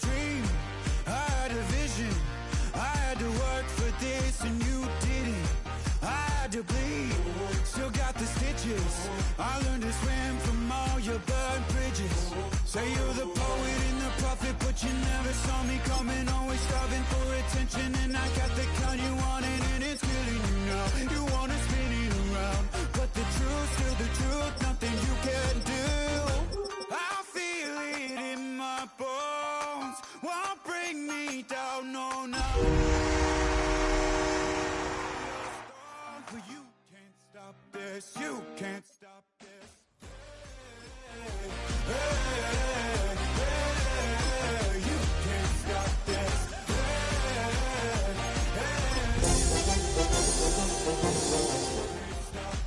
dream, I had a vision, I had to work for this and you didn't. I had to bleed, still got the stitches. I learned to swim from all your burned bridges. Say you're the poet and the prophet, but you never saw me coming. Always starving for attention, and I got the kind you wanted, and it's killing you now. You wanna spin it around, but the truth's still the truth. Nothing you can do. I feel it in my bones, won't bring me down, no, no. But you can't stop this, you can't stop this. You can't stop this.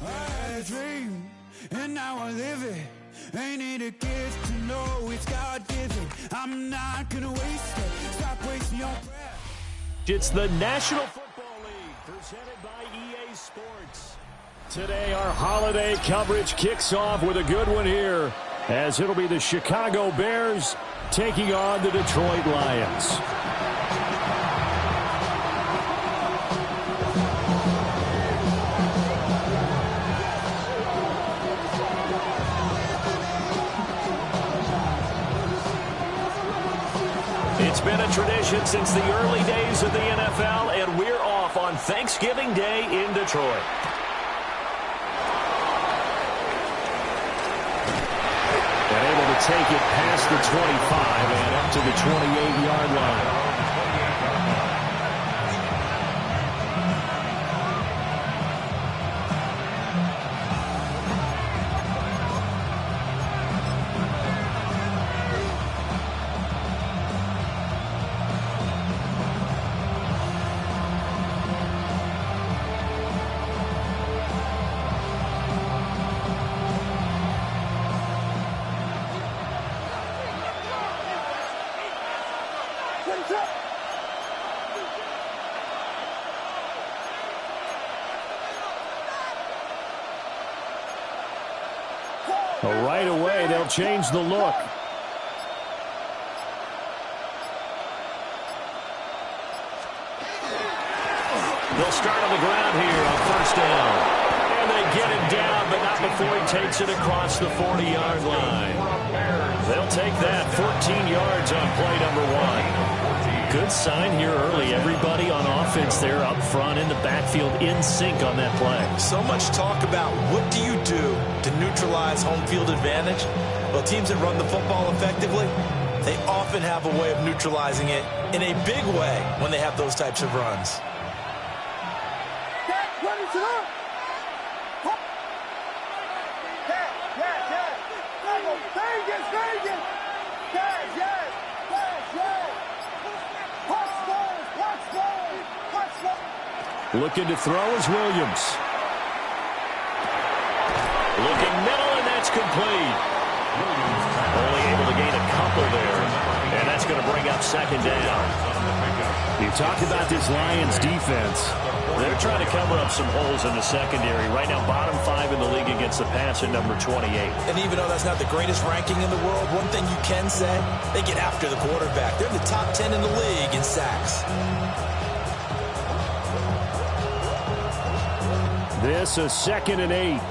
I had a dream, and now I live it. Ain't it a gift to know it's God-given? I'm not gonna waste it. Stop wasting your breath. It's the National Football League, presented by EA Sports. Today, our holiday coverage kicks off with a good one here, as it'll be the Chicago Bears taking on the Detroit Lions. It's been a tradition since the early days of the NFL, and we're off on Thanksgiving Day in Detroit. And able to take it past the 25 and up to the 28-yard line. Right away, they'll change the look. They'll start on the ground here on first down. And they get it down, but not before he takes it across the 40-yard line. They'll take that 14 yards on play number 1. Good sign here early. Everybody on offense there up front in the backfield in sync on that play. So much talk about what do you do to neutralize home field advantage? Well, teams that run the football effectively, they often have a way of neutralizing it in a big way when they have those types of runs. Looking to throw is Williams. Looking middle, and that's complete. Only able to gain a couple there, and that's going to bring up second down. You talked about this Lions defense. They're trying to cover up some holes in the secondary. Right now, bottom 5 in the league against the pass at number 28. And even though that's not the greatest ranking in the world, one thing you can say, they get after the quarterback. They're in the top 10 in the league in sacks. This is 2nd and 8.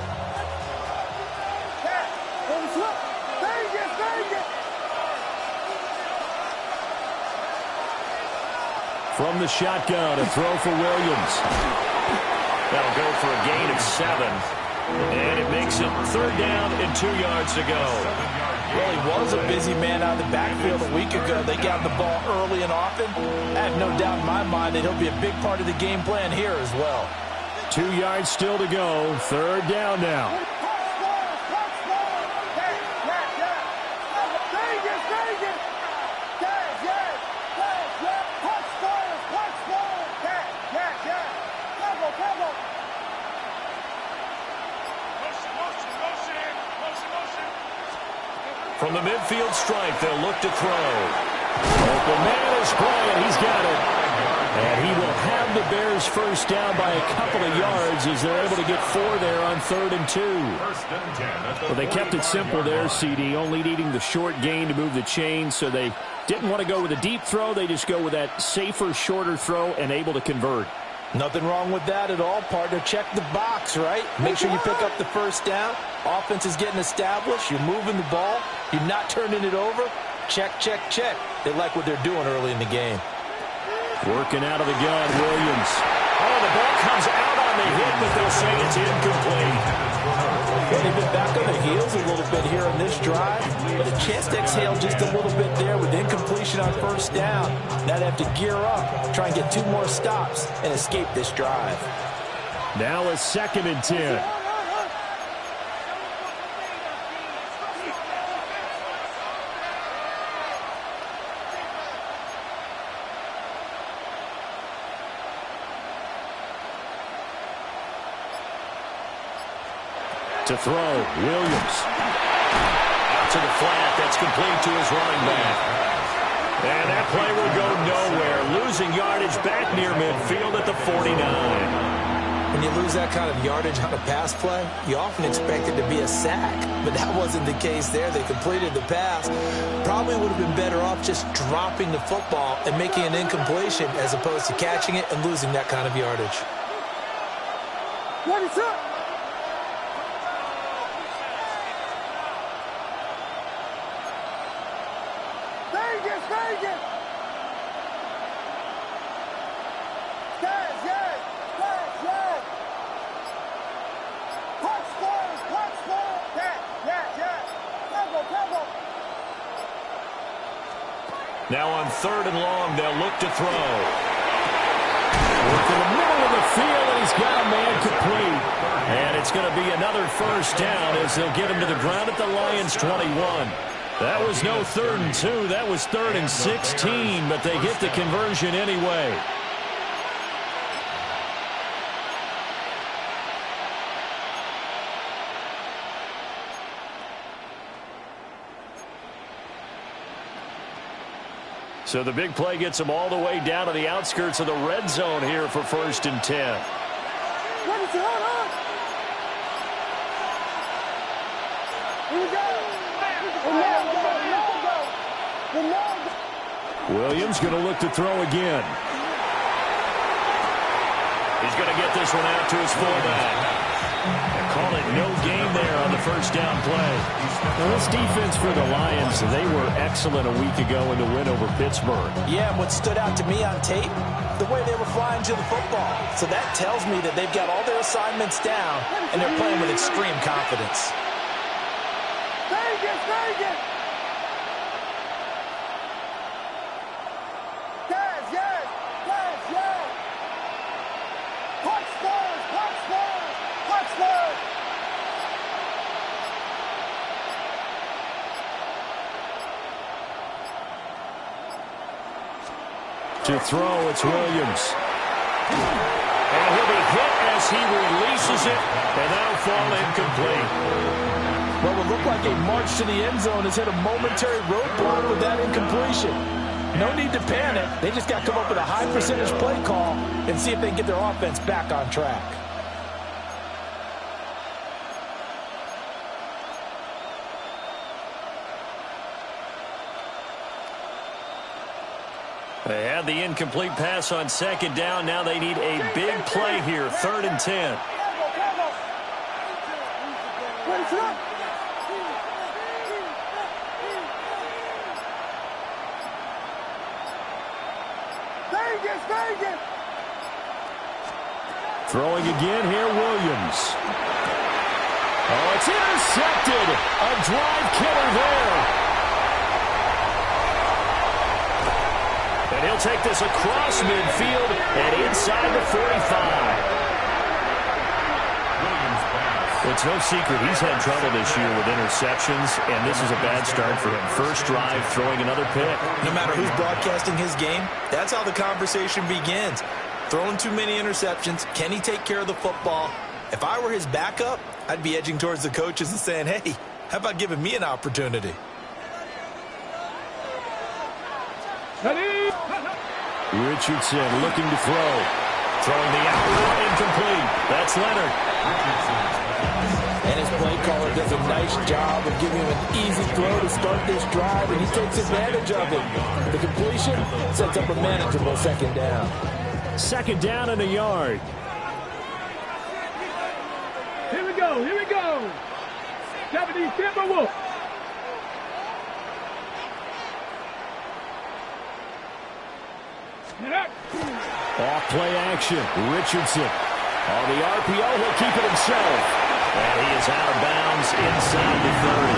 From the shotgun, a throw for Williams. That'll go for a gain of 7. And it makes it 3rd down and 2 yards to go. Well, he was a busy man out of the backfield a week ago. They got the ball early and often. I have no doubt in my mind that he'll be a big part of the game plan here as well. 2 yards still to go. 3rd down now. From the midfield stripe, they'll look to throw. Open man is playing. He's got it. And he will have the Bears first down by a couple of yards as they're able to get 4 there on 3rd and 2. Well, they kept it simple there, CD, only needing the short gain to move the chains, so they didn't want to go with a deep throw. They just go with that safer, shorter throw and able to convert. Nothing wrong with that at all, partner. Check the box, right? Make sure you pick up the first down. Offense is getting established. You're moving the ball. You're not turning it over. Check, check, check. They like what they're doing early in the game. Working out of the gun, Williams. Oh, the ball comes out on the hit, but they'll say it's incomplete. Well, they've been back on the heels a little bit here on this drive, but a chance to exhale just a little bit there with incompletion on first down. Now they have to gear up, try and get 2 more stops, and escape this drive. Now a 2nd and 10. To throw, Williams. Out to the flat. That's complete to his running back. And that play will go nowhere. Losing yardage back near midfield at the 49. When you lose that kind of yardage on a pass play, you often expect it to be a sack. But that wasn't the case there. They completed the pass. Probably would have been better off just dropping the football and making an incompletion as opposed to catching it and losing that kind of yardage. What is up? Now on 3rd and long, they'll look to throw. Work in the middle of the field, and he's got a man complete. And it's going to be another first down as they'll get him to the ground at the Lions' 21. That was no 3rd and 2. That was 3rd and 16, but they get the conversion anyway. So the big play gets them all the way down to the outskirts of the red zone here for 1st and 10. What is it? Hold on. Here we go. Williams going to look to throw again. He's going to get this one out to his fullback. They call it no gain there on the first down play. Now this defense for the Lions, they were excellent a week ago in the win over Pittsburgh. Yeah, and what stood out to me on tape, the way they were flying to the football. So that tells me that they've got all their assignments down, and they're playing with extreme confidence. Vegas, Vegas! Yes, yes, yes, yes! Punch Spurs, punch Spurs, punch Spurs! To throw, it's Williams. And he'll be hit as he releases it, and that'll fall incomplete. What would look like a march to the end zone has hit a momentary roadblock with that incompletion. No need to panic. They just got to come up with a high percentage play call and see if they can get their offense back on track. They had the incomplete pass on 2nd down. Now they need a big play here, 3rd and 10. Vegas, Vegas! Throwing again here, Williams. Oh, it's intercepted. A drive killer there. And he'll take this across midfield and inside the 45. It's no secret he's had trouble this year with interceptions, and this is a bad start for him. First drive, throwing another pick. No matter who's broadcasting his game, that's how the conversation begins. Throwing too many interceptions, can he take care of the football? If I were his backup, I'd be edging towards the coaches and saying, hey, how about giving me an opportunity? Richardson looking to throw. Throwing the out route, incomplete. That's Leonard. And his play caller does a nice job of giving him an easy throw to start this drive, and he takes advantage of it. The completion sets up a manageable second down. Second down and a yard. Here we go, here we go. Japanese Timberwolf. Off play action. Richardson. On the RPO, he'll keep it himself. And he is out of bounds inside the 30.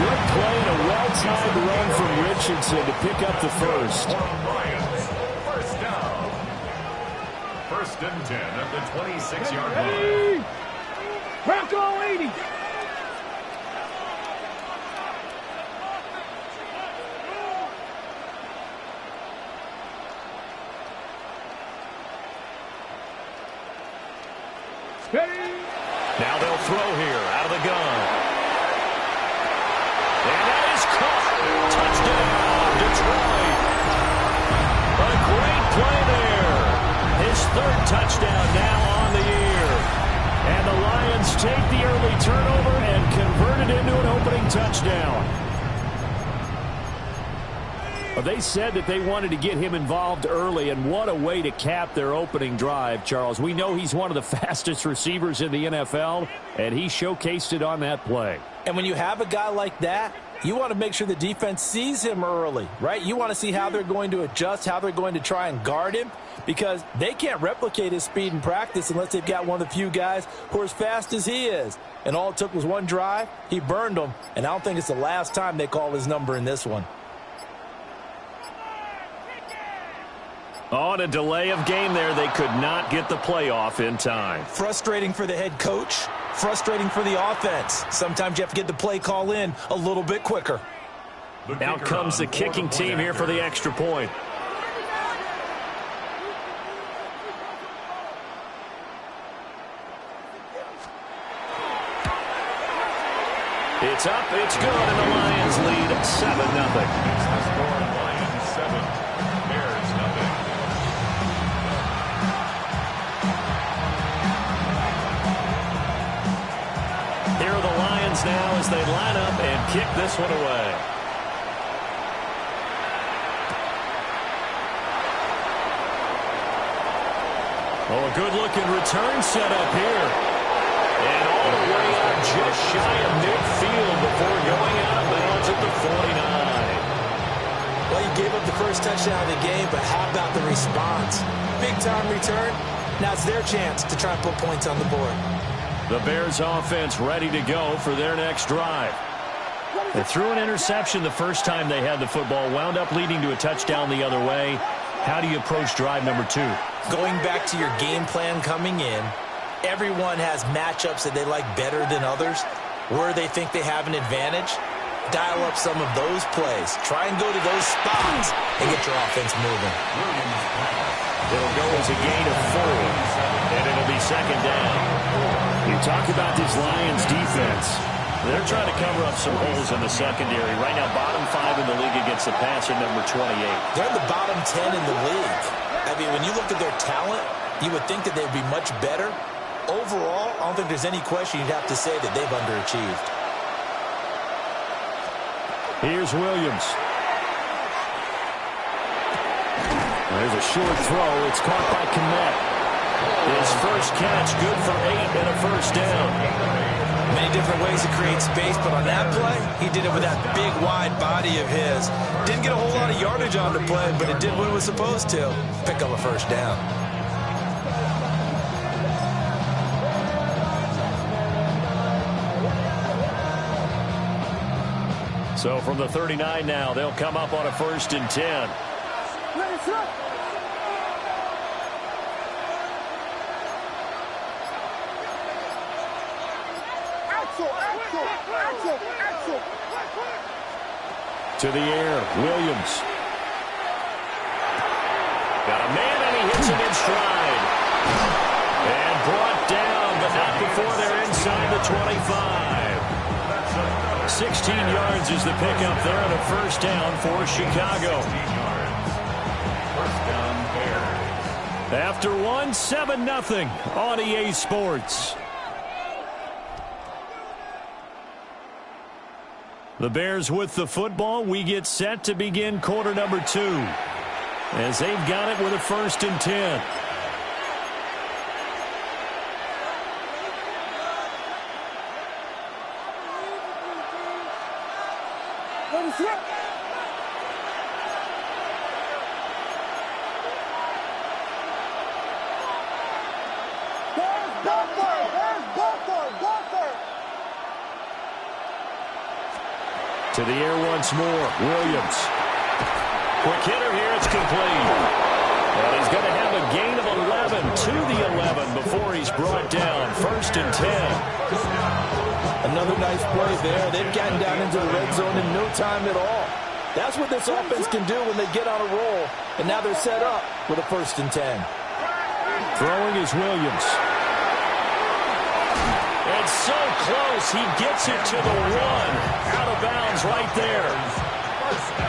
Good play and a well-timed run from Richardson to pick up the first. First down. First and 10 at the 26-yard line. Bronco 80. Now they'll throw here out of the gun. And that is caught. Touchdown, Detroit. A great play there. His third touchdown now on the year. And the Lions take the early turnover and convert it into an opening touchdown. They said that they wanted to get him involved early, and what a way to cap their opening drive, Charles. We know he's one of the fastest receivers in the NFL, and he showcased it on that play. And when you have a guy like that, you want to make sure the defense sees him early, right? You want to see how they're going to adjust, how they're going to try and guard him, because they can't replicate his speed in practice unless they've got one of the few guys who are as fast as he is. And all it took was one drive. He burned them, and I don't think it's the last time they call his number in this one. On a delay of game there, they could not get the playoff in time. Frustrating for the head coach, frustrating for the offense. Sometimes you have to get the play call in a little bit quicker. Out comes the kicking team here for the extra point. It's up, it's good, and the Lions lead 7-0. Here are the Lions now as they line up and kick this one away. Oh, a good-looking return set up here. And all the way out just shy of midfield before going out of bounds at the 49. Well, you gave up the first touchdown of the game, but how about the response? Big-time return. Now it's their chance to try and put points on the board. The Bears offense ready to go for their next drive. They threw an interception the first time they had the football, wound up leading to a touchdown the other way. How do you approach drive number 2? Going back to your game plan coming in, everyone has matchups that they like better than others, where they think they have an advantage. Dial up some of those plays. Try and go to those spots and get your offense moving. It'll go as a gain of 4, and it'll be second down. You talk about this Lions defense. They're trying to cover up some holes in the secondary. Right now, bottom 5 in the league against the passer, number 28. They're in the bottom 10 in the league. I mean, when you look at their talent, you would think that they'd be much better. Overall, I don't think there's any question you'd have to say that they've underachieved. Here's Williams. There's a short throw. It's caught by Kmet. His first catch, good for 8 and a first down. Many different ways to create space, but on that play, he did it with that big, wide body of his. Didn't get a whole lot of yardage on the play, but it did what it was supposed to. Pick up a first down. So from the 39 now, they'll come up on a 1st and 10. To the air, Williams. Got a man, and he hits it in stride. And brought down, but not before they're inside the 25. 16 yards is the pickup there, and a first down for Chicago. After one, 7-0 on EA Sports. The Bears with the football. We get set to begin quarter number 2 as they've got it with a 1st and 10. To the air once more. Williams. Quick hitter here. It's complete. And he's going to have a gain of 11 to the 11 before he's brought down. 1st and 10. Another nice play there. They've gotten down into the red zone in no time at all. That's what this offense can do when they get on a roll. And now they're set up with a 1st and 10. Throwing is Williams. It's so close. He gets it to the 1. Out of bounds right there.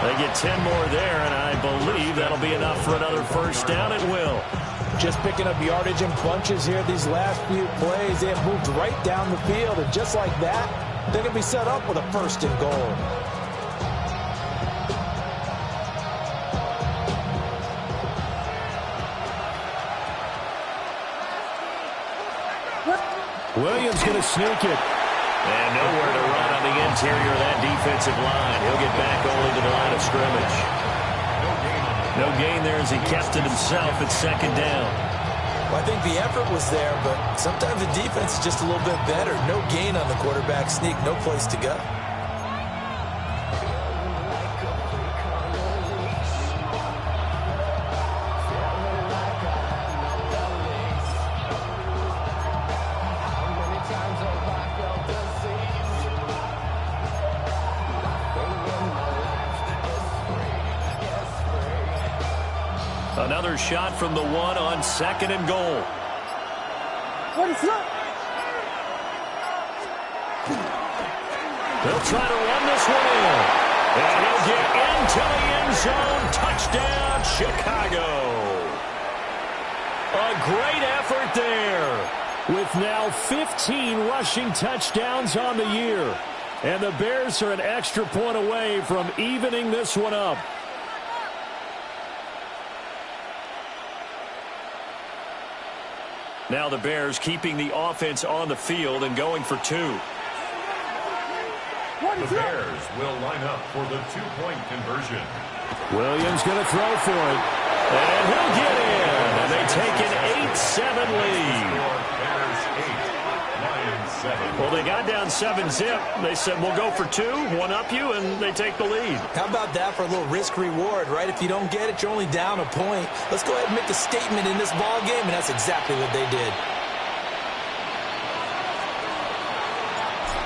They get 10 more there, and I believe that'll be enough for another 1st down. It will. Just picking up yardage in bunches here these last few plays. They have moved right down the field, and just like that, they're going to be set up with a 1st and goal. Williams going to sneak it. And nowhere to run on the interior of that defensive line. He'll get back only to the line of scrimmage. No gain there as he kept it himself at 2nd down. Well, I think the effort was there, but sometimes the defense is just a little bit better. No gain on the quarterback sneak, no place to go. Another shot from the 1 on 2nd and goal. What is up? They'll try to run this one in. And he'll get into the end zone. Touchdown, Chicago. A great effort there. With now 15 rushing touchdowns on the year. And the Bears are an extra point away from evening this one up. Now the Bears keeping the offense on the field and going for 2. The Bears will line up for the 2-point conversion. Williams going to throw for it. And he'll get in. And they take an 8-7 lead. Bears 8, Lions 7. Well, they got down 7-zip. They said, we'll go for 2, one-up you, and they take the lead. How about that for a little risk-reward, right? If you don't get it, you're only down a point. Let's go ahead and make a statement in this ball game, and that's exactly what they did.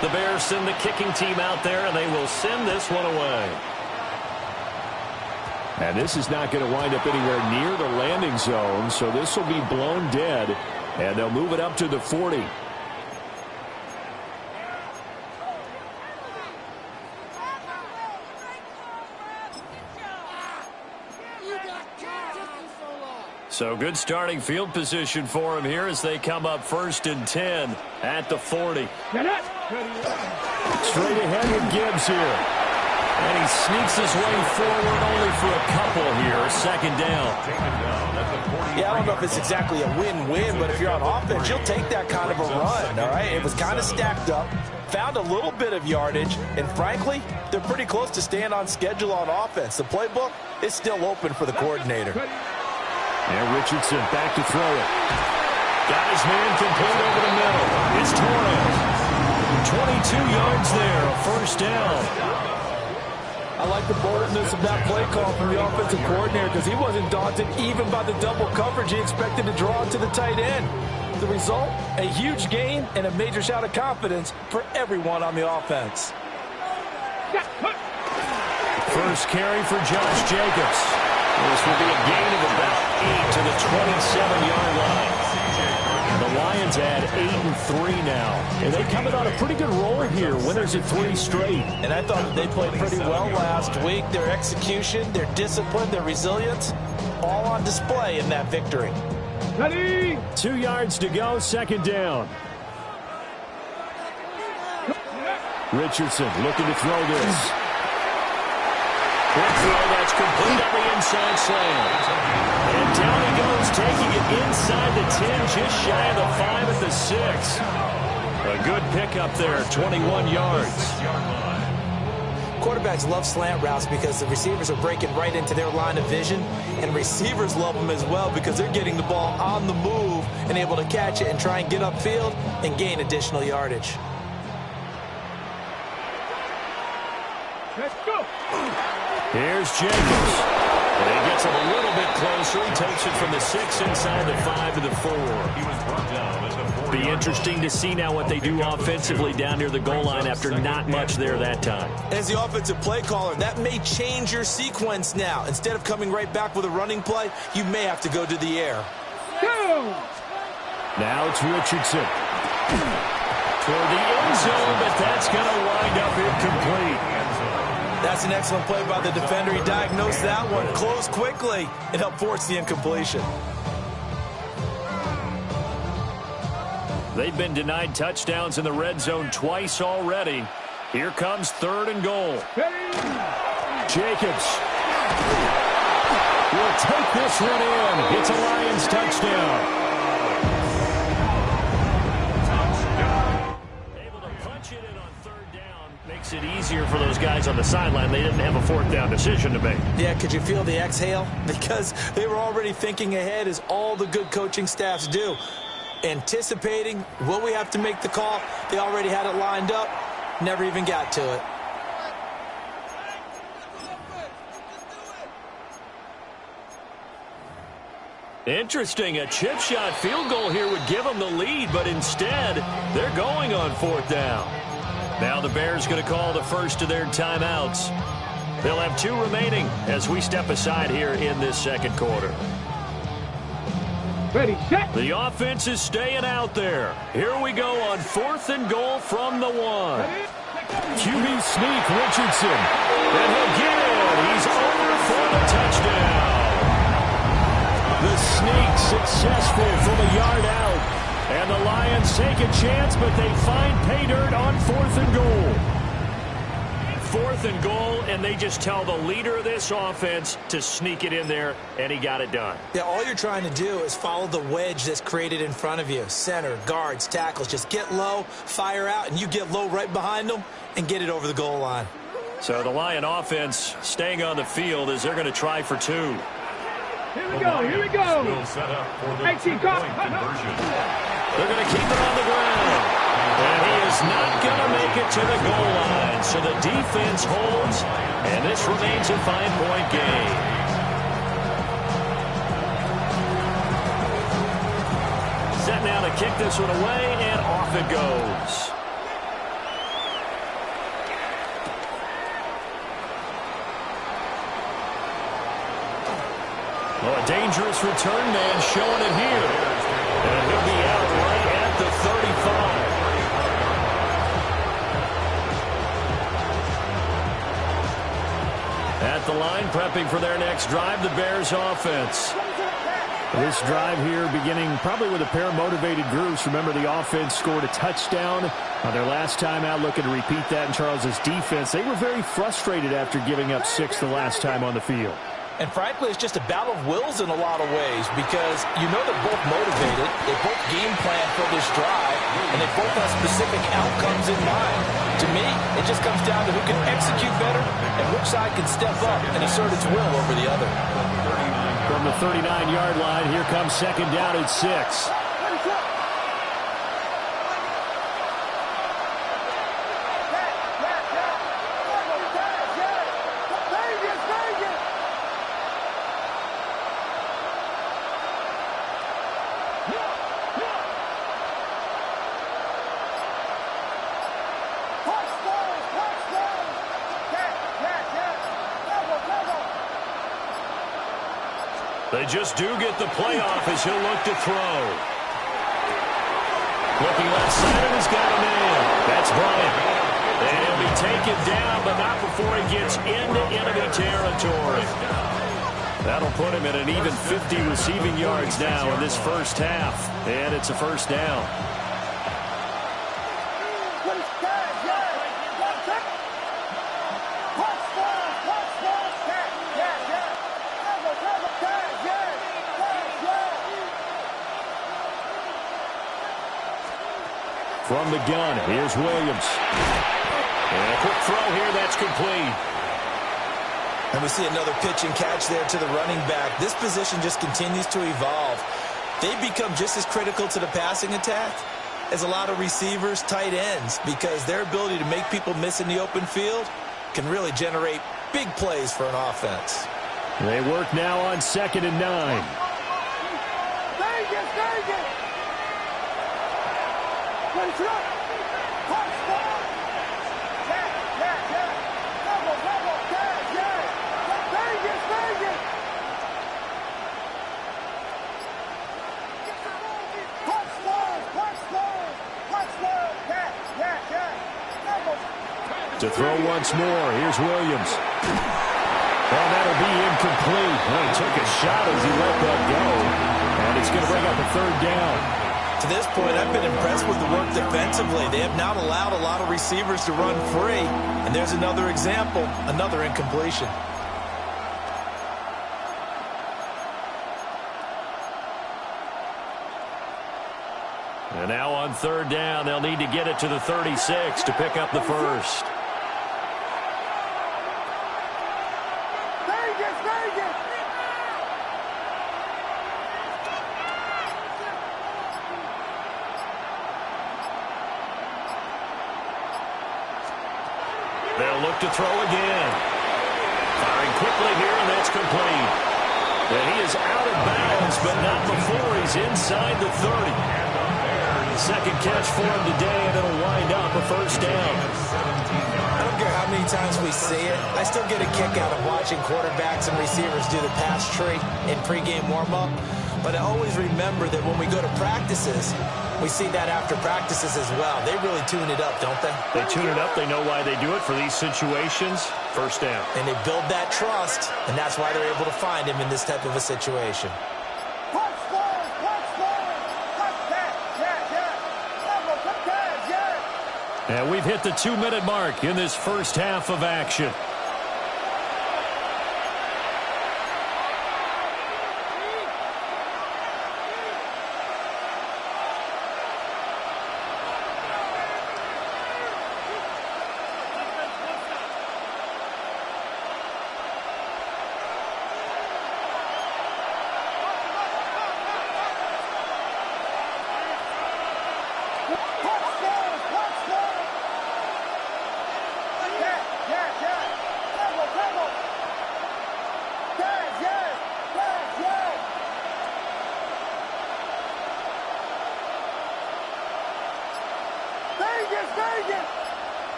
The Bears send the kicking team out there, and they will send this one away. And this is not going to wind up anywhere near the landing zone, so this will be blown dead, and they'll move it up to the 40. So good starting field position for him here as they come up 1st and 10 at the 40. Straight ahead with Gibbs here. And he sneaks his way forward only for a couple here. 2nd down. Yeah, I don't know if it's exactly a win-win, but if you're on offense, you'll take that kind of a run, all right? It was kind of stacked up, found a little bit of yardage, and frankly, they're pretty close to staying on schedule on offense. The playbook is still open for the coordinator. And Richardson back to throw it. Got his man complete over the middle. It's Torres. 22 yards there, a 1st down. I like the boldness of that play call from the offensive coordinator because he wasn't daunted even by the double coverage he expected to draw to the tight end. The result, a huge gain and a major shout of confidence for everyone on the offense. First carry for Josh Jacobs. This will be a gain of about 8 to the 27-yard line. The Lions add 8-3 now. And they're coming on a pretty good roll here. Winners at 3 straight. And I thought that they played pretty well last week. Their execution, their discipline, their resilience, all on display in that victory. Ready? 2 yards to go, second down. Richardson looking to throw this. Quick throw that's complete on the inside slant. And down he goes, taking it inside the 10, just shy of the 5 at the 6. A good pickup there, 21 yards. Quarterbacks love slant routes because the receivers are breaking right into their line of vision, and receivers love them as well because they're getting the ball on the move and able to catch it and try and get upfield and gain additional yardage. Let's go. Here's Jacobs. And he gets it a little bit closer. He takes it from the 6 inside the 5 to the 4. He was brought down at the 4. Be interesting to see now what they do offensively down near the goal line after not much there that time. As the offensive play caller, that may change your sequence now. Instead of coming right back with a running play, you may have to go to the air. Go. Now it's Richardson. Toward the end zone, but that's going to wind up incomplete. That's an excellent play by the defender. He diagnosed that one, closed quickly, and helped force the incompletion. They've been denied touchdowns in the red zone twice already. Here comes 3rd and goal. Jacobs will take this one in. It's a Lions touchdown. Able to punch it in on 3rd down. Makes it easier for those guys on the sideline. They didn't have a 4th down decision to make. Yeah, could you feel the exhale? Because they were already thinking ahead, as all the good coaching staffs do. Anticipating, will we have to make the call? They already had it lined up, never even got to it. Interesting, a chip shot field goal here would give them the lead, but instead, they're going on 4th down. Now the Bears going to call the first of their timeouts. They'll have 2 remaining as we step aside here in this second quarter. Ready, set. The offense is staying out there. Here we go on 4th and goal from the 1. QB sneak, Richardson. And he'll get it. He's over for the touchdown. The sneak successful from a yard out. And the Lions take a chance, but they find pay dirt on 4th and goal. 4th and goal, and they just tell the leader of this offense to sneak it in there, and he got it done. Yeah, all you're trying to do is follow the wedge that's created in front of you. Center, guards, tackles, just get low, fire out, and you get low right behind them and get it over the goal line. So the Lion offense staying on the field as they're going to try for 2. Here we go. Here we go. Will set up for the 18 2-point conversion. They're going to keep it on the ground. And he is not going to make it to the goal line. So the defense holds, and this remains a 5-point game. Set now to kick this one away, and off it goes. Oh, a dangerous return man showing it here. And he'll be out right at the 35. At the line, prepping for their next drive, the Bears offense. This drive here beginning probably with a pair of motivated groups. Remember, the offense scored a touchdown on their last time out, looking to repeat that in Charles's defense. They were very frustrated after giving up 6 the last time on the field. And frankly, it's just a battle of wills in a lot of ways because you know they're both motivated, they both game plan for this drive, and they both have specific outcomes in mind. To me, it just comes down to who can execute better and which side can step up and assert its will over the other. From the 39-yard line, here comes second down at 6. They just do get the playoff as he'll look to throw. Looking left side, and he's got a man. That's Bryant. And he'll be taken down, but not before he gets into enemy territory. That'll put him at an even 50 receiving yards now in this first half. And it's a first down. From the gun, here's Williams. And a quick throw here, that's complete. And we see another pitch and catch there to the running back. This position just continues to evolve. They become just as critical to the passing attack as a lot of receivers, tight ends, because their ability to make people miss in the open field can really generate big plays for an offense. They work now on 2nd and 9. To throw once more, here's Williams. Well, that'll be incomplete. Well, he took a shot as he let that go. And it's going to bring up a 3rd down. To this point, I've been impressed with the work defensively. They have not allowed a lot of receivers to run free. And there's another example, another incompletion. And now on 3rd down, they'll need to get it to the 36 to pick up the first. They'll look to throw again. Firing quickly here, and that's complete. And he is out of bounds, but not before he's inside the 30. Second catch for him today, and it'll wind up a first down. I don't care how many times we see it. I still get a kick out of watching quarterbacks and receivers do the pass tree in pregame warm-up. But I always remember that when we go to practices, we see that after practices as well. They really tune it up, don't they? They tune it up. They know why they do it for these situations. First down. And they build that trust, and that's why they're able to find him in this type of a situation. And we've hit the 2-minute mark in this first half of action.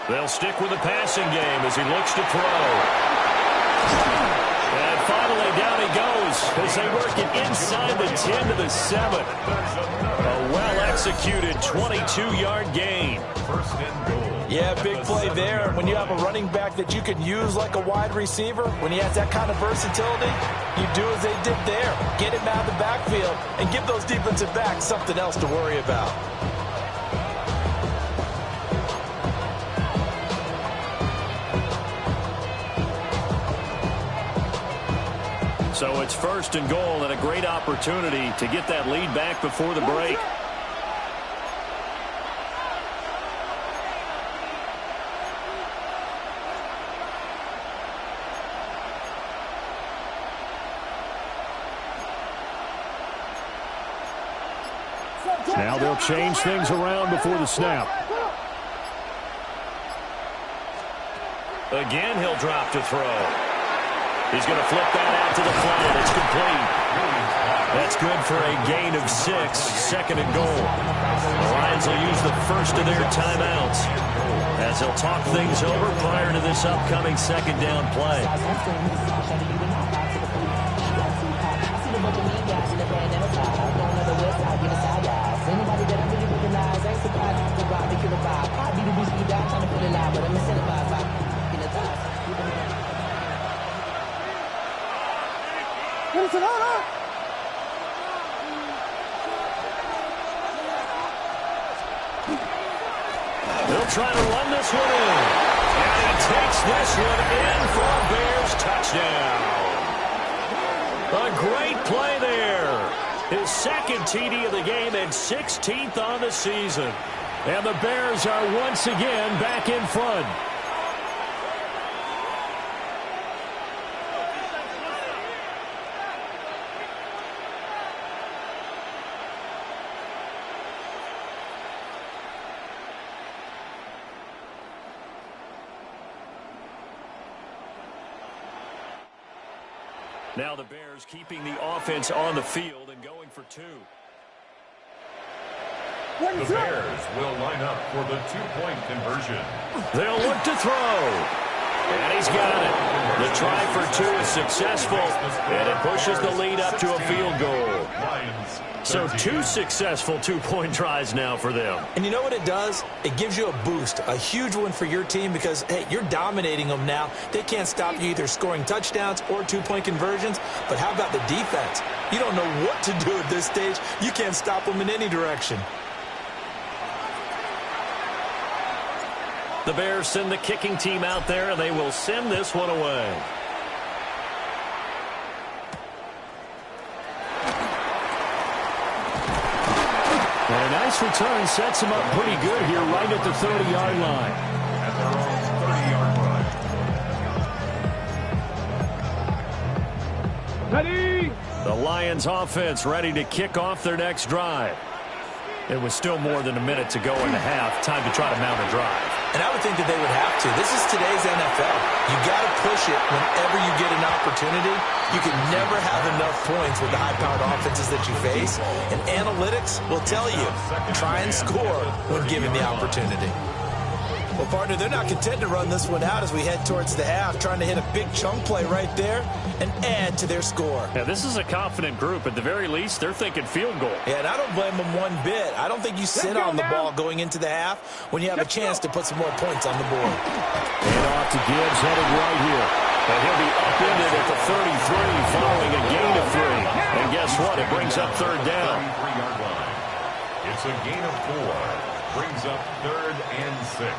They'll stick with the passing game as he looks to throw. And finally, down he goes as they work it inside the 10 to the 7. A well-executed 22-yard gain. Yeah, big play there. When you have a running back that you can use like a wide receiver, when he has that kind of versatility, you do as they did there. Get him out of the backfield and give those defensive backs something else to worry about. So it's 1st and goal and a great opportunity to get that lead back before the break. Now they'll change things around before the snap. Again, he'll drop to throw. He's going to flip that out to the flat. It's complete. That's good for a gain of 6. 2nd and goal. The Lions will use the first of their timeouts as they'll talk things over prior to this upcoming 2nd down play. They'll try to run this one in. And he takes this one in for a Bears touchdown. A great play there. His second TD of the game and 16th on the season. And the Bears are once again back in front. Now the Bears keeping the offense on the field and going for two. The Bears will line up for the two-point conversion. They'll look to throw. And he's got it. The try for two is successful, and it pushes the lead up to a field goal. So two successful two-point tries now for them. And you know what it does? It gives you a boost, a huge one for your team because, hey, you're dominating them now. They can't stop you either scoring touchdowns or two-point conversions. But how about the defense? You don't know what to do at this stage. You can't stop them in any direction. The Bears send the kicking team out there, and they will send this one away. And a nice return sets him up pretty good here right at the 30-yard line. At their own 30-yard line. Ready? The Lions offense ready to kick off their next drive. It was still more than a minute to go in the half. Time to try to mount a drive. And I would think that they would have to. This is today's NFL. You got to push it whenever you get an opportunity. You can never have enough points with the high-powered offenses that you face. And analytics will tell you, try and score when given the opportunity. Well, partner, they're not content to run this one out as we head towards the half, trying to hit a big chunk play right there and add to their score. Yeah, this is a confident group. At the very least, they're thinking field goal. Yeah, and I don't blame them one bit. I don't think you sit on the ball going into the half when you have a chance to put some more points on the board. And off to Gibbs, headed right here. And he'll be upended at the 33 following a gain of 3. And guess what? It brings up third down. 33-yard line. It's a gain of 4. Brings up 3rd and 6.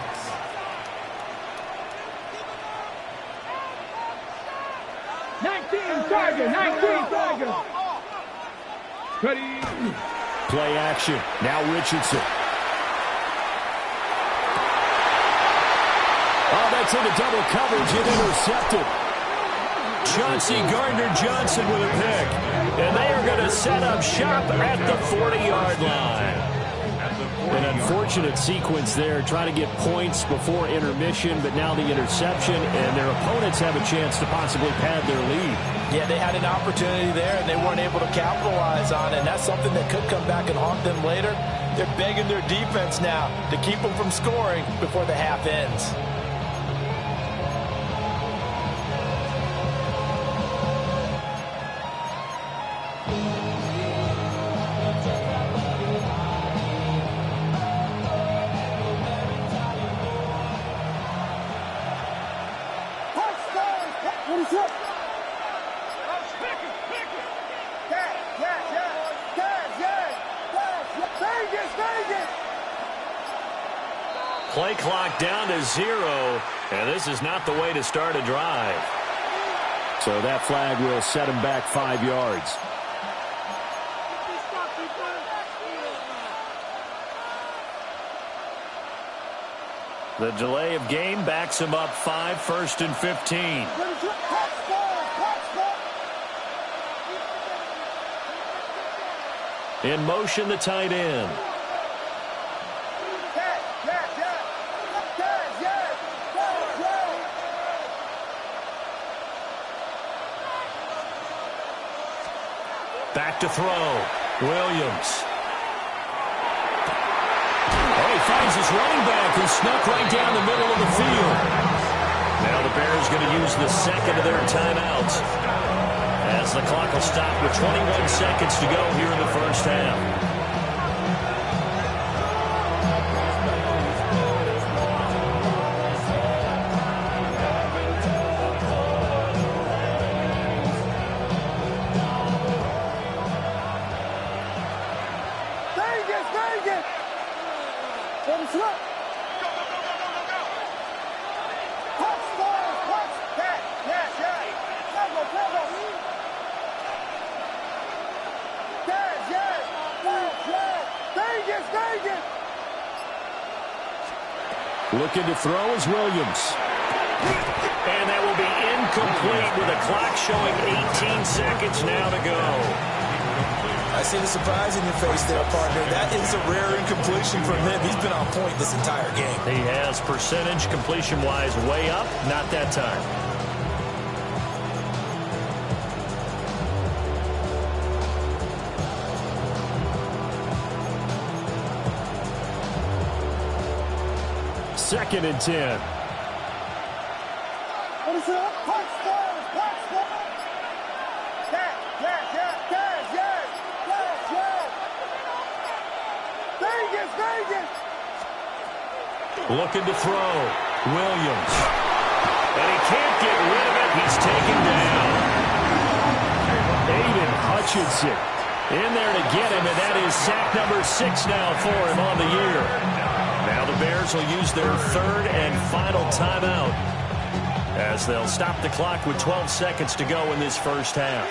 Tiger, 19 Tiger. Ready? Play action. Now Richardson. Oh, that's into double coverage and intercepted. Chauncey Gardner-Johnson with a pick. And they are going to set up shop at the 40-yard line. An unfortunate sequence there, trying to get points before intermission, but now the interception, and their opponents have a chance to possibly pad their lead. Yeah, they had an opportunity there, and they weren't able to capitalize on it, and that's something that could come back and haunt them later. They're begging their defense now to keep them from scoring before the half ends. Play clock down to 0, and this is not the way to start a drive. So that flag will set him back 5 yards. The delay of game backs him up 5, 1st and 15. In motion, the tight end. Back to throw. Williams. Oh, he finds his running back who snuck right down the middle of the field. Now the Bears going to use the second of their timeouts as the clock will stop with 21 seconds to go here in the first half. Looking to throw is Williams. And that will be incomplete with a clock showing 18 seconds now to go. I see the surprise in your face there, partner. That is a rare incompletion from him. He's been on point this entire game. He has percentage completion-wise way up, not that time. Second and 10. What is it? Punch balls! Punch balls! Yes! Vegas! Vegas! Looking to throw. Williams. And he can't get rid of it. He's taken down. Aiden Hutchinson in there to get him, and that is sack number 6 now for him on the year. Now the Bears will use their third and final timeout as they'll stop the clock with 12 seconds to go in this first half.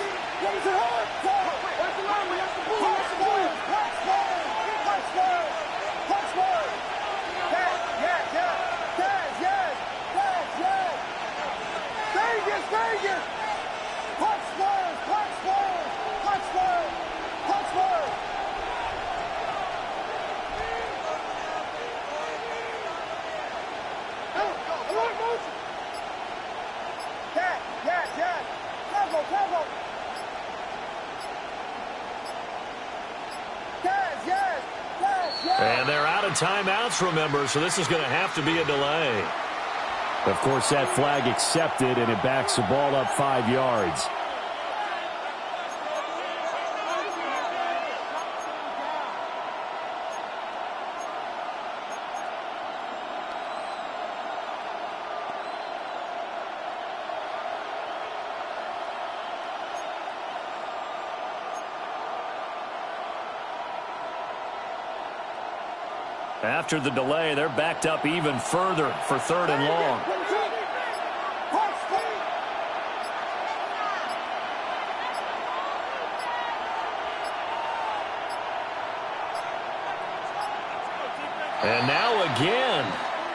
And they're out of timeouts, remember, so this is going to have to be a delay. Of course, that flag accepted, and it backs the ball up 5 yards. After the delay, they're backed up even further for third and long. And now again,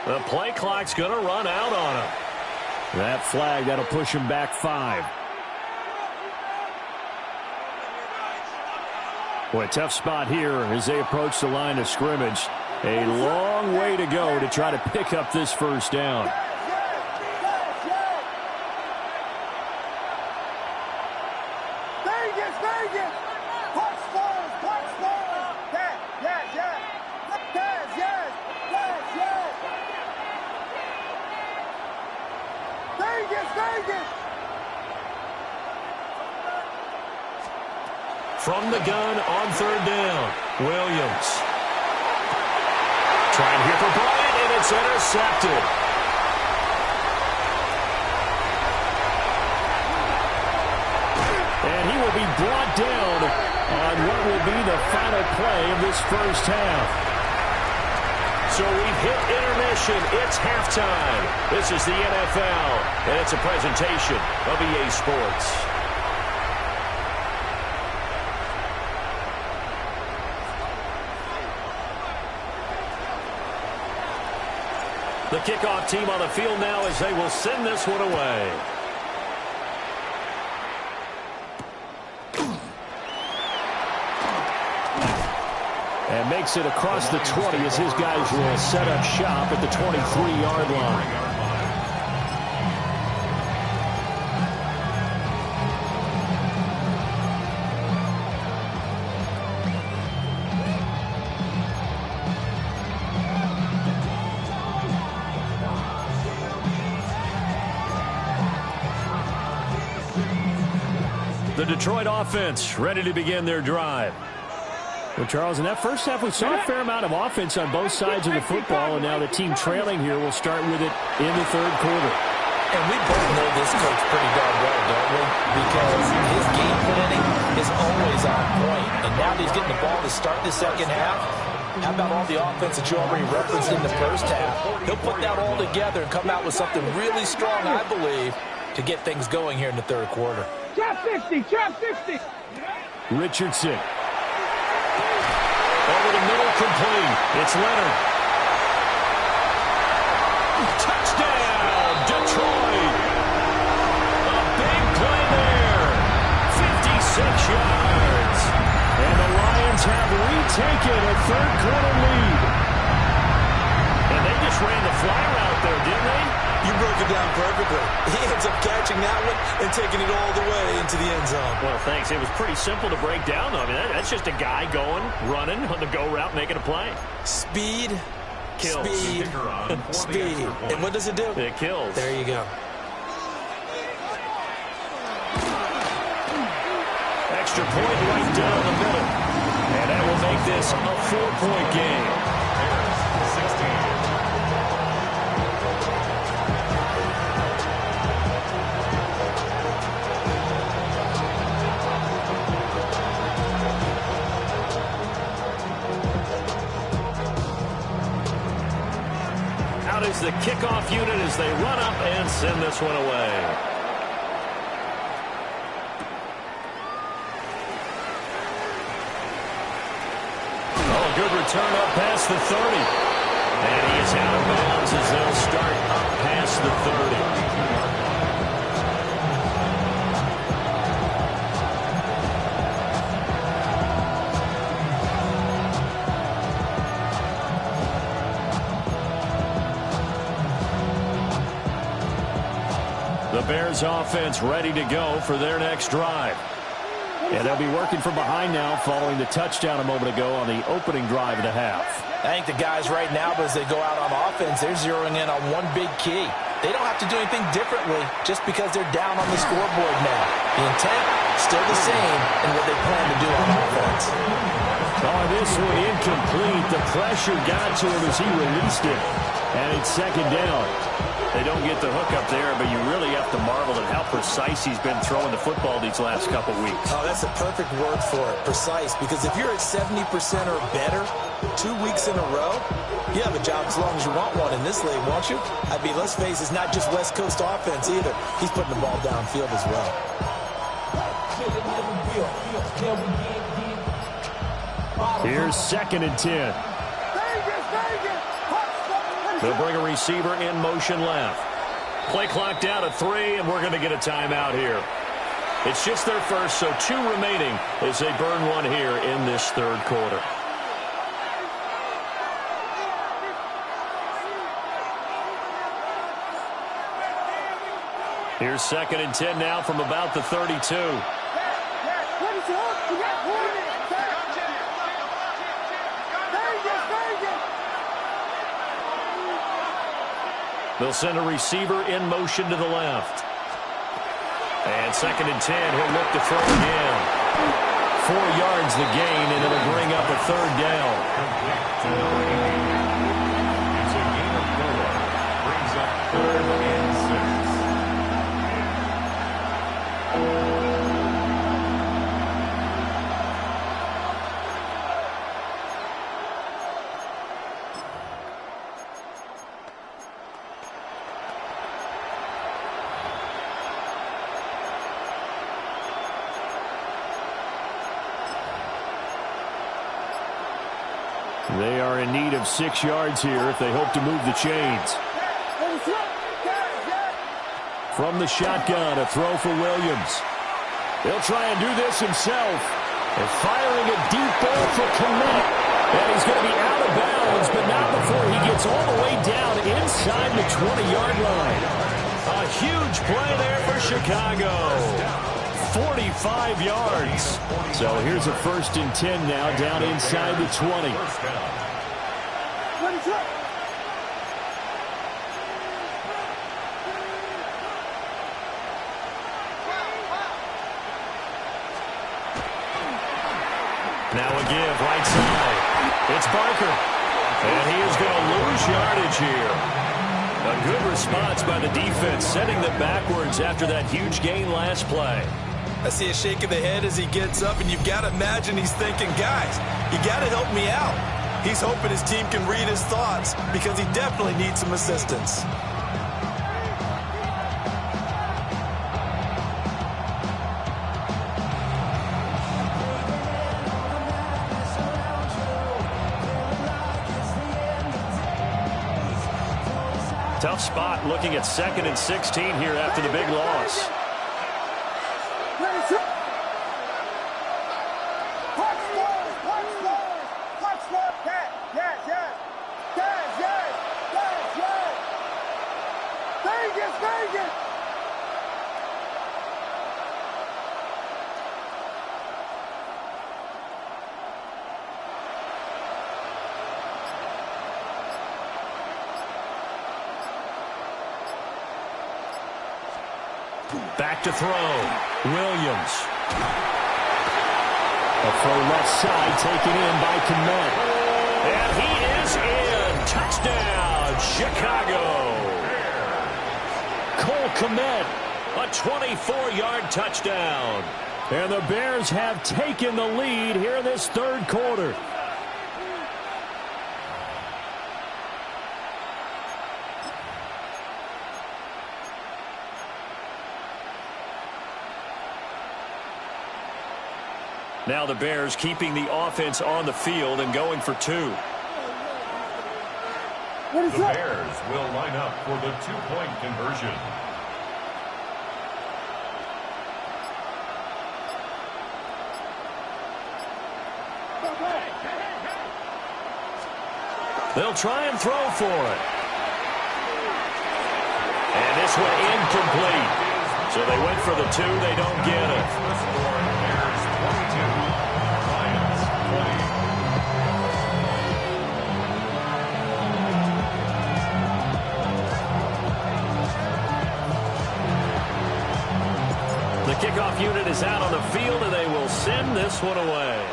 the play clock's going to run out on him. That flag, that'll push him back 5. Boy, a tough spot here as they approach the line of scrimmage. A long way to go to try to pick up this first down. From the gun on third down, Williams. Trying here for Bryant, and it's intercepted. And he will be brought down on what will be the final play of this first half. So we've hit intermission. It's halftime. This is the NFL, and it's a presentation of EA Sports. The kickoff team on the field now as they will send this one away. And makes it across the 20 as his guys will set up shop at the 23-yard line. The Detroit offense ready to begin their drive. Well, Charles, in that first half, we saw a fair amount of offense on both sides of the football, and now the team trailing here will start with it in the third quarter. And we both know this coach pretty darn well, don't we? Because his game planning is always on point. And now that he's getting the ball to start the second half, how about all the offense that you already referenced in the first half? He'll put that all together and come out with something really strong, I believe, to get things going here in the third quarter. Trap 60, trap 60. Richardson. Over the middle, complete. It's Leonard. take it, a third-quarter lead. And they just ran the fly route there, didn't they? You broke it down perfectly. He ends up catching that one and taking it all the way into the end zone. Well, thanks. It was pretty simple to break down, though. I mean, that's just a guy going, running on the go route, making a play. Speed, kills. speed, speed. And what does it do? It kills. There you go. Extra point right down the middle. And that will make this a 4-point game. Out is the kickoff unit as they run up and send this one away. Good return up past the 30. And he is out of bounds as they'll start up past the 30. The Bears offense ready to go for their next drive. And they'll be working from behind now following the touchdown a moment ago on the opening drive of the half. I think the guys right now, as they go out on offense, they're zeroing in on one big key. They don't have to do anything differently just because they're down on the scoreboard now. The intent, still the same in what they plan to do on offense. Oh, this one incomplete. The pressure got to him as he released it. And it's second down. They don't get the hook up there, but you really have to marvel at how precise he's been throwing the football these last couple weeks. Oh, that's a perfect word for it, precise, because if you're at 70% or better 2 weeks in a row, you have a job as long as you want one in this league, won't you? I mean, let's face it, it's not just West Coast offense either. He's putting the ball downfield as well. Here's 2nd and 10. They'll bring a receiver in motion left. Play clock down to 3, and we're going to get a timeout here. It's just their first, so 2 remaining as they burn one here in this third quarter. Here's 2nd and 10 now from about the 32. They'll send a receiver in motion to the left. And 2nd and 10, he'll look to throw again. 4 yards the gain, and it'll bring up a third down. It's a gain of 4. Brings up 3rd and 6. They are in need of 6 yards here if they hope to move the chains. From the shotgun, a throw for Williams. He'll try and do this himself. And firing a deep ball for Kmet. And he's going to be out of bounds, but not before he gets all the way down inside the 20-yard line. A huge play there for Chicago. 45 yards. So here's a 1st and 10 now down inside the 20. Now a give right side. It's Barker. And he is going to lose yardage here. A good response by the defense, sending them backwards after that huge gain last play. I see a shake of the head as he gets up, and you've got to imagine he's thinking, guys, you got to help me out. He's hoping his team can read his thoughts because he definitely needs some assistance. Tough spot looking at 2nd and 16 here after the big loss. Back to throw. Williams. A throw left side taken in by Komet. And he is in. Touchdown, Chicago. Cole Komet, a 24-yard touchdown. And the Bears have taken the lead here in this third quarter. Now the Bears keeping the offense on the field and going for two. The Bears will line up for the two-point conversion. They'll try and throw for it. And this one incomplete. So they went for the two. They don't get it. Bears 22, Lions 20. The kickoff unit is out on the field, and they will send this one away.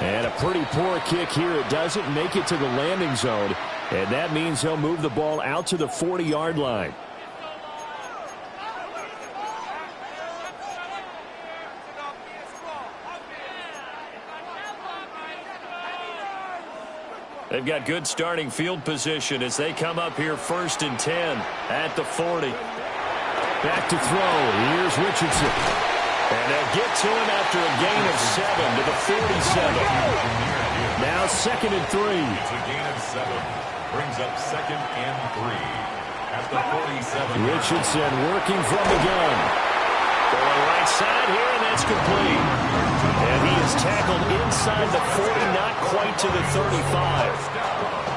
And a pretty poor kick here. It doesn't make it to the landing zone. And that means he'll move the ball out to the 40-yard line. They've got good starting field position as they come up here 1st and 10 at the 40. Back to throw. Here's Richardson. And they'll get to him after a gain of 7 to the 47. Now 2nd and 3. It's a gain of 7. Brings up 2nd and 3 at the 47. Richardson working from the gun. Going right side here, and that's complete. And he is tackled inside the 40, not quite to the 35.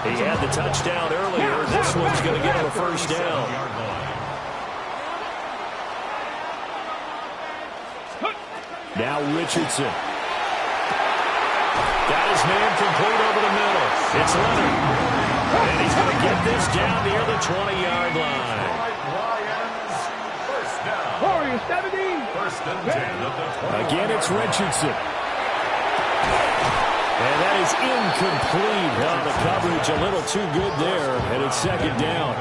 He had the touchdown earlier. This one's going to get him a first down. Now Richardson. Got his man complete over the middle. It's Leonard. And he's going to get this down near the 20-yard line. Warriors 17. 1st and 10 of the 20. Again, it's Richardson. And that is incomplete. Well, the coverage a little too good there, and it's 2nd down.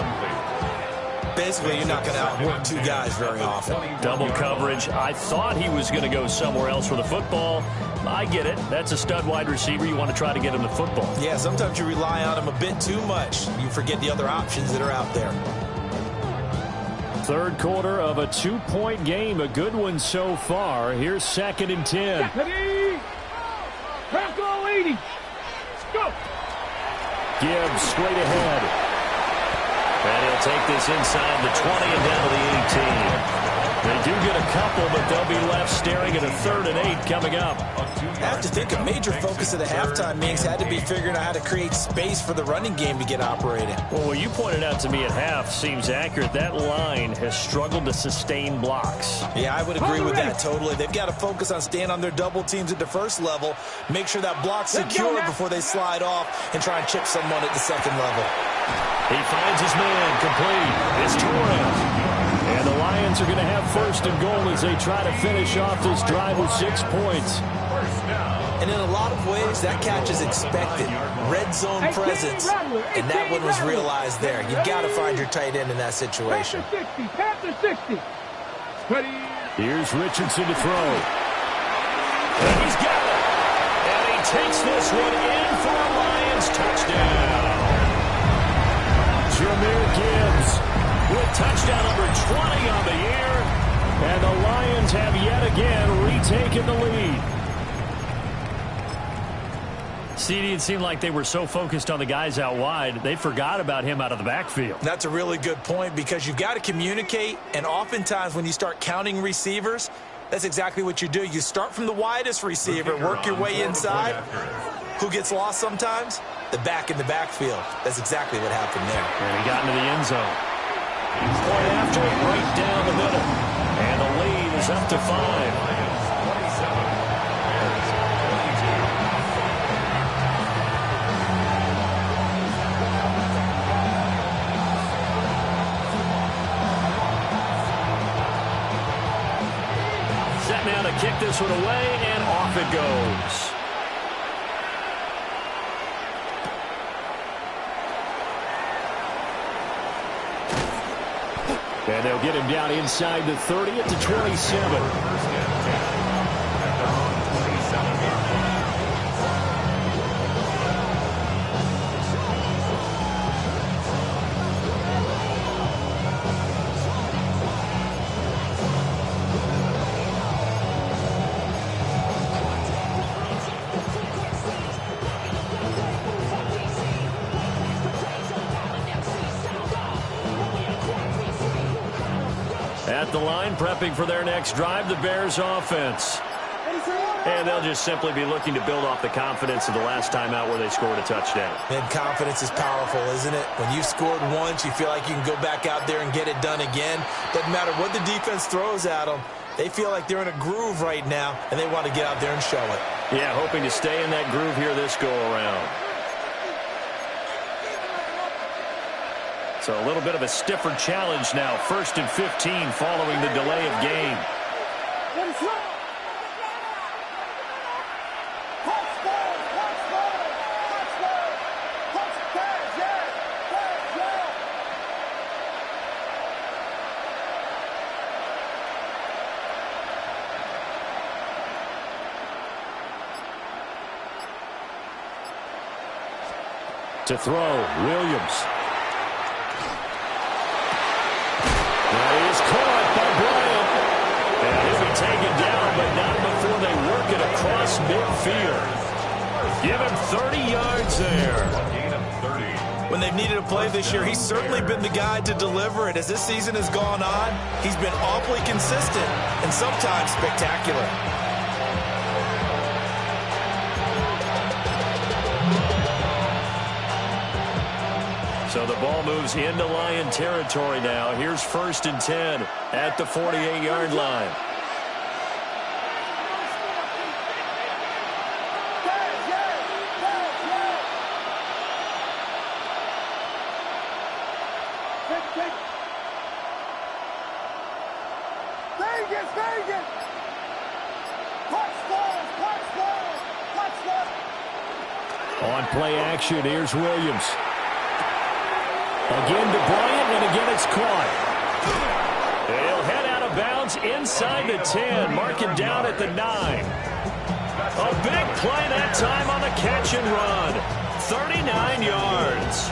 Basically, you're not going to outwork two guys very often. Double coverage. I thought he was going to go somewhere else for the football. I get it. That's a stud wide receiver. You want to try to get him the football. Yeah, sometimes you rely on him a bit too much. You forget the other options that are out there. Third quarter of a 2-point game. A good one so far. Here's 2nd and 10. Tackle 80. Go. Gibbs straight ahead. And he'll take this inside the 20 and down to the 18. They do get a couple, but they'll be left staring at a 3rd and 8 coming up. I have to think a major focus of the halftime meetings had to be figuring out how to create space for the running game to get operating. Well, what you pointed out to me at half seems accurate. That line has struggled to sustain blocks. Yeah, I would agree with that totally. They've got to focus on staying on their double teams at the first level, make sure that block's secure before they slide off and try and chip someone at the 2nd level. He finds his man complete. It's Torres. And the Lions are going to have 1st and goal as they try to finish off this drive with 6 points. And in a lot of ways, that catch is expected. Red zone presence, and that one was realized there. You've got to find your tight end in that situation. Panther 60. Here's Richardson to throw. And he's got it. And he takes this one in for a Lions touchdown. Jahmyr Gibbs with touchdown number 20 on the year. And the Lions have yet again retaken the lead. CD, it seemed like they were so focused on the guys out wide, they forgot about him out of the backfield. That's a really good point because you've got to communicate, and oftentimes when you start counting receivers, that's exactly what you do. You start from the widest receiver, work your way inside. Who gets lost sometimes? The back in the backfield. That's exactly what happened there. And he got into the end zone. Point after it, right down the middle. And the lead is up to 5. Lions 27, Bears 22. Set now to kick this one away, and off it goes. And they'll get him down inside the 30 at the 27. First and 10 at their own 27-yard line. At the line, prepping for their next drive, the Bears offense. And they'll just simply be looking to build off the confidence of the last time out where they scored a touchdown. And confidence is powerful, isn't it? When you've scored once, you feel like you can go back out there and get it done again. Doesn't matter what the defense throws at them. They feel like they're in a groove right now, and they want to get out there and show it. Yeah, hoping to stay in that groove here this go-around. So a little bit of a stiffer challenge now. 1st and 15 following the delay of game. To throw, Williams. That is caught by Bryant. And he'll be taken down, but not before they work it across midfield. Give him 30 yards there. Gain of 30. When they've needed a play this year, he's certainly been the guy to deliver it. As this season has gone on, he's been awfully consistent and sometimes spectacular. So the ball moves into Lion territory now. Here's 1st and 10 at the 48-yard line. On play action, here's Williams. Again to Bryant, and again it's caught. He'll head out of bounds inside the 10. Mark it down at the 9. A big play that time on the catch and run. 39 yards.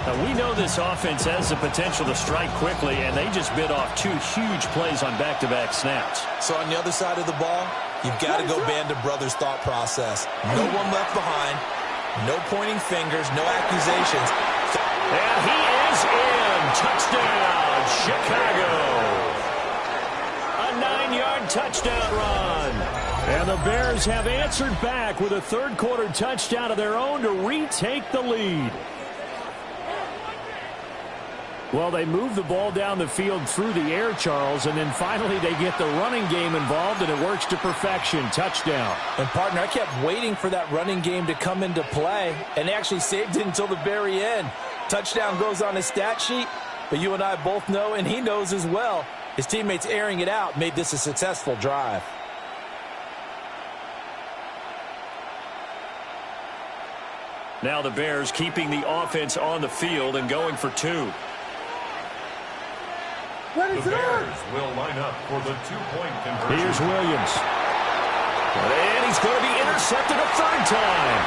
Now, we know this offense has the potential to strike quickly, and they just bit off 2 huge plays on back-to-back snaps. So on the other side of the ball, you've got to go band of brothers thought process. No one left behind, no pointing fingers, no accusations. And he is in. Touchdown, Chicago. A 9-yard touchdown run. And the Bears have answered back with a third-quarter touchdown of their own to retake the lead. Well, they move the ball down the field through the air, Charles, and then finally they get the running game involved, and it works to perfection. Touchdown. And, partner, I kept waiting for that running game to come into play, and they actually saved it until the very end. Touchdown goes on his stat sheet, but you and I both know, and he knows as well, his teammates airing it out made this a successful drive. Now the Bears keeping the offense on the field and going for 2. The Bears will line up for the 2-point conversion. Here's Williams. And he's going to be intercepted a 3rd time.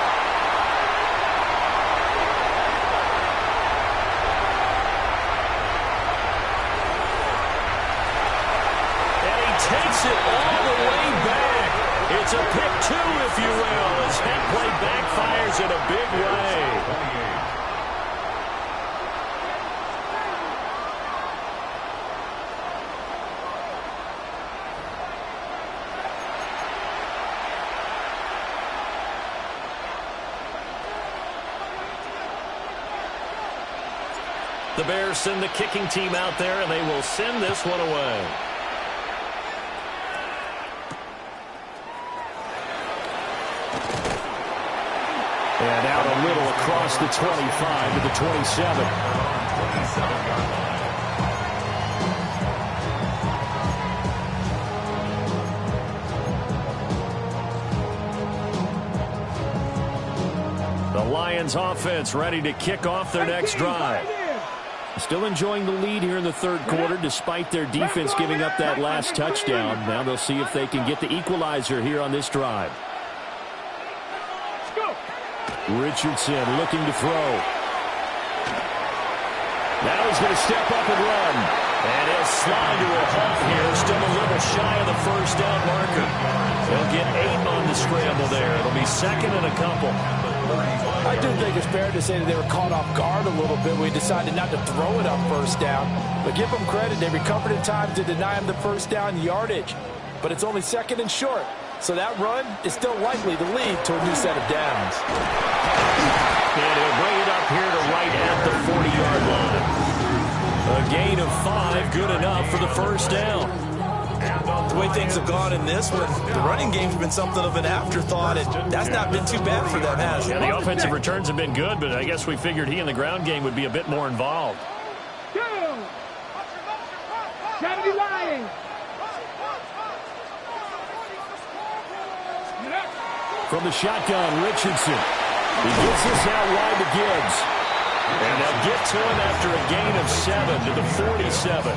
And he takes it all the way back. It's a pick 2, if you will, as that play backfires in a big way. 28. The Bears send the kicking team out there, and they will send this one away. And out a little across the 25 to the 27. The Lions offense ready to kick off their next drive. Still enjoying the lead here in the third quarter despite their defense giving up that last touchdown. Now they'll see if they can get the equalizer here on this drive. Richardson looking to throw. Now he's going to step up and run. And he'll slide to a halt here. Still a little shy of the first down marker. They'll get 8 on the scramble there. It'll be second and a couple. I do think it's fair to say that they were caught off guard a little bit. We decided not to throw it up first down. But give them credit. They recovered in time to deny him the first down yardage. But it's only second and short. So that run is still likely to lead to a new set of downs. And he'll bring it up here to right at the 40-yard line. A gain of 5, good enough for the first down. The way things have gone in this one, the running game's been something of an afterthought, and that's not been too bad for them, has it? Yeah, the offensive returns have been good, but I guess we figured he in the ground game would be a bit more involved. Lions. From the shotgun, Richardson. He gets this out wide to Gibbs. And they'll get to him after a gain of 7 to the 47.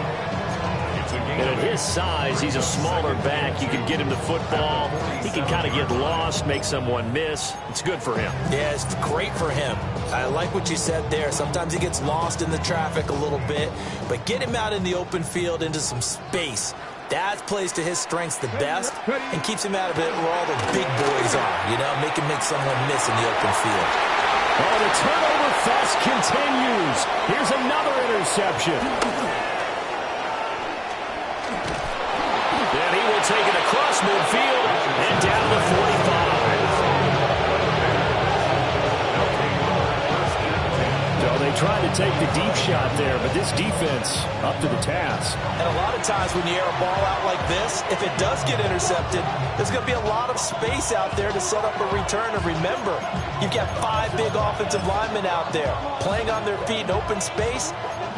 And at his size, he's a smaller back. You can get him the football. He can kind of get lost, make someone miss. It's good for him. Yeah, it's great for him. I like what you said there. Sometimes he gets lost in the traffic a little bit. But get him out in the open field into some space. That plays to his strengths the best and keeps him out of it where all the big boys are, you know, make someone miss in the open field. Oh, the turnover fest continues. Here's another interception. And he will take it across midfield and down to 45. So they tried to take the deep shot there, but this defense up to the task. And a lot of times when you air a ball out like this, if it does get intercepted, there's going to be a lot of space out there to set up a return. And remember, you've got 5 big offensive linemen out there playing on their feet in open space.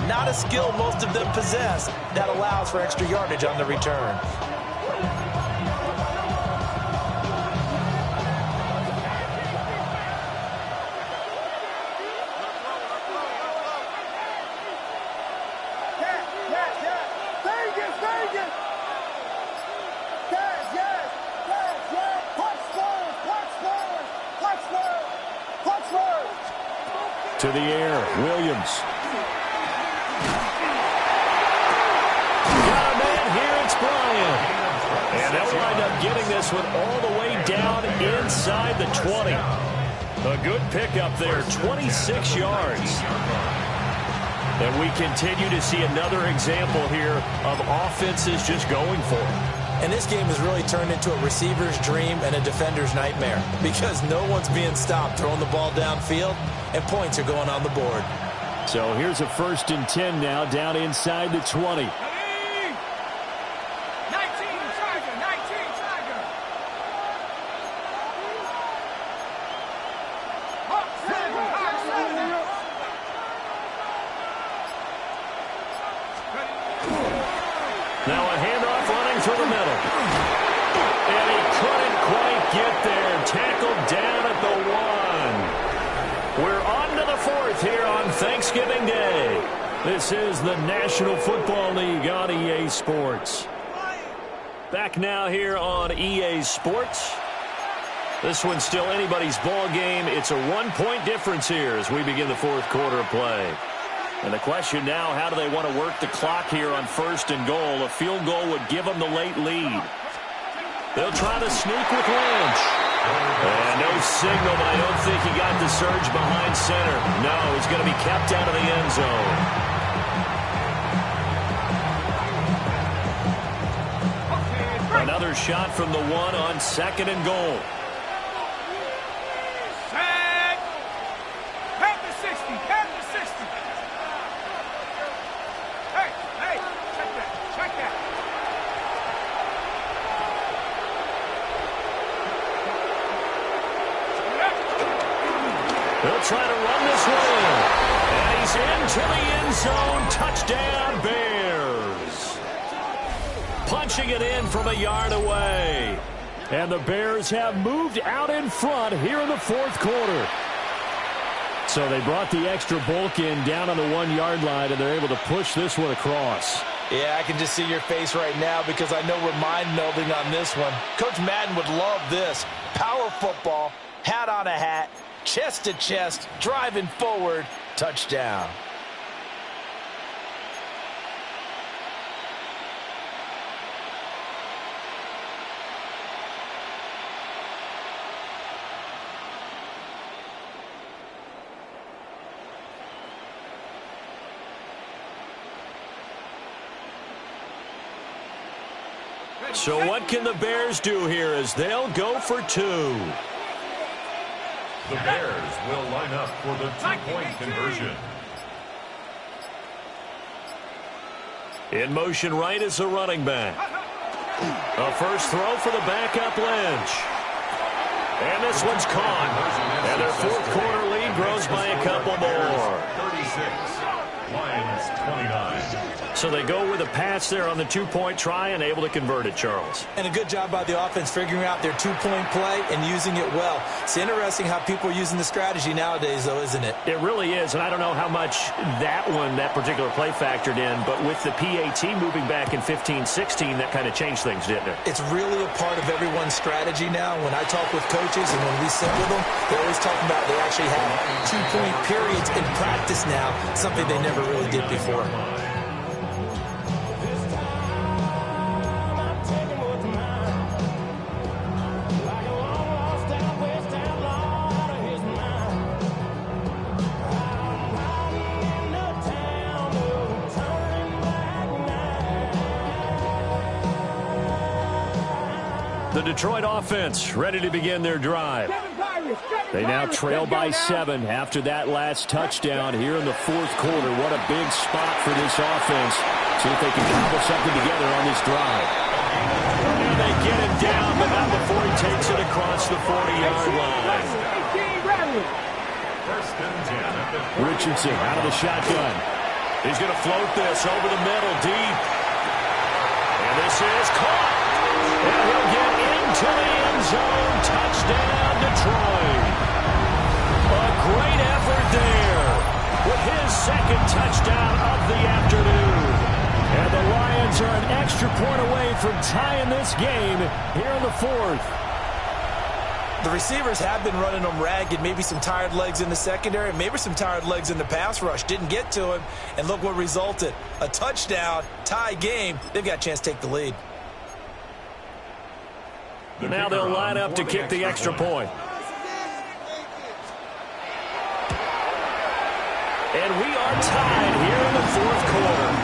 Not a skill most of them possess that allows for extra yardage on the return. To the air, Williams. Got a man here, it's Bryant. And they'll wind up getting this one all the way down inside the 20. A good pickup there, 26 yards. And we continue to see another example here of offenses just going for it. And this game has really turned into a receiver's dream and a defender's nightmare because no one's being stopped throwing the ball downfield, and points are going on the board. So here's a 1st and 10 now down inside the 20. 19, Tiger. Now a handoff running through the middle. And he couldn't quite get there. Tackled down at the 1. We're on to the 4th here on Thanksgiving Day. This is the National Football League on EA Sports. Back now here on EA Sports. This one's still anybody's ball game. It's a 1-point difference here as we begin the 4th quarter of play. And the question now, how do they want to work the clock here on 1st and goal? A field goal would give them the late lead. They'll try to sneak with Lynch. And no signal, but I don't think he got the surge behind center. No, he's going to be kept out of the end zone. Another shot from the 1 on 2nd and goal. Set. Half the 60. into the end zone. Touchdown, Bears. Punching it in from a yard away. And the Bears have moved out in front here in the fourth quarter. So they brought the extra bulk in down on the 1-yard line, and they're able to push this one across. Yeah, I can just see your face right now because I know we're mind-melding on this one. Coach Madden would love this. Power football, hat on a hat, chest to chest, driving forward, touchdown. So what can the Bears do here as they'll go for 2? The Bears will line up for the 2-point conversion. In motion right is a running back. A first throw for the backup Lynch. And this one's caught. And their fourth quarter lead grows by a couple more. 36, Lions 29. So they go with a pass there on the 2-point try and able to convert it, Charles. And a good job by the offense figuring out their 2-point play and using it well. It's interesting how people are using the strategy nowadays, though, isn't it? It really is, and I don't know how much that particular play factored in, but with the PAT moving back in 15-16, that kind of changed things, didn't it? It's really a part of everyone's strategy now. When I talk with coaches and when we sit with them, they're always talking about they actually have 2-point periods in practice now, something they never really did before. The Detroit offense ready to begin their drive. They now trail by 7 after that last touchdown here in the fourth quarter. What a big spot for this offense. See if they can cobble something together on this drive. And they get him down, but not before he takes it across the 40-yard line. Richardson out of the shotgun. He's going to float this over the middle deep. And this is caught. And he'll get into the end zone. Touchdown, Detroit. A great effort there with his second touchdown of the afternoon. And the Lions are an extra point away from tying this game here in the fourth. The receivers have been running them ragged. Maybe some tired legs in the secondary, maybe some tired legs in the pass rush. Didn't get to him, and look what resulted. A touchdown, tie game. They've got a chance to take the lead. Now they'll line up to kick the extra point. And we are tied here in the fourth quarter.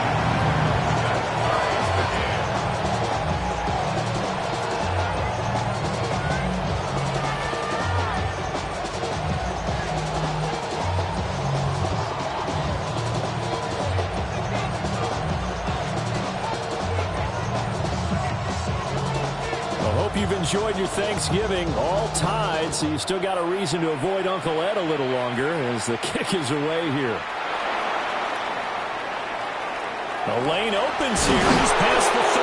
You've enjoyed your Thanksgiving, all tied, so you still got a reason to avoid Uncle Ed a little longer as the kick is away here. The lane opens here. He's past the 30.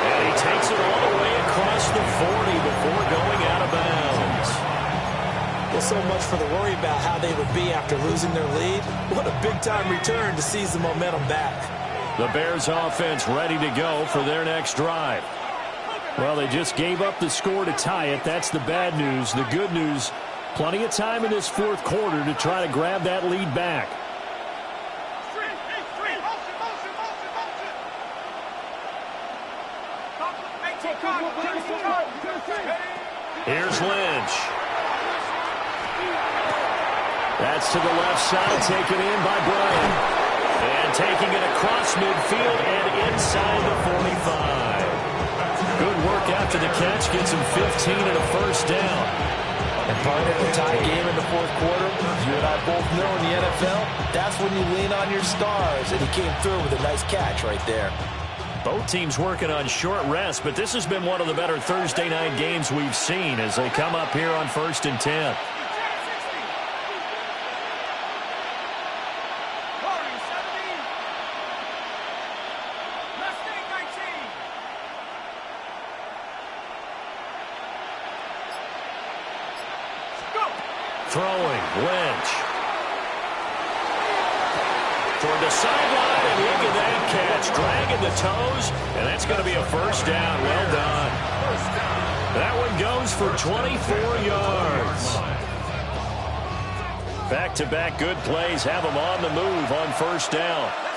And he takes it all the way across the 40 before going out of bounds. Well, so much for the worry about how they would be after losing their lead. What a big-time return to seize the momentum back. The Bears offense ready to go for their next drive. Well, they just gave up the score to tie it. That's the bad news. The good news, plenty of time in this fourth quarter to try to grab that lead back. Here's Lynch. That's to the left side, taken in by Bryant. And taking it across midfield and inside the 45. Good work after the catch, gets him 15 and a first down. And partner, a tie game in the fourth quarter, you and I both know in the NFL, that's when you lean on your stars, and he came through with a nice catch right there. Both teams working on short rest, but this has been one of the better Thursday night games we've seen as they come up here on 1st and 10. Throwing, Lynch. Toward the sideline, and look at that catch. Dragging the toes, and that's going to be a first down. Well done. That one goes for 24 yards. Back-to-back good plays have them on the move on first down.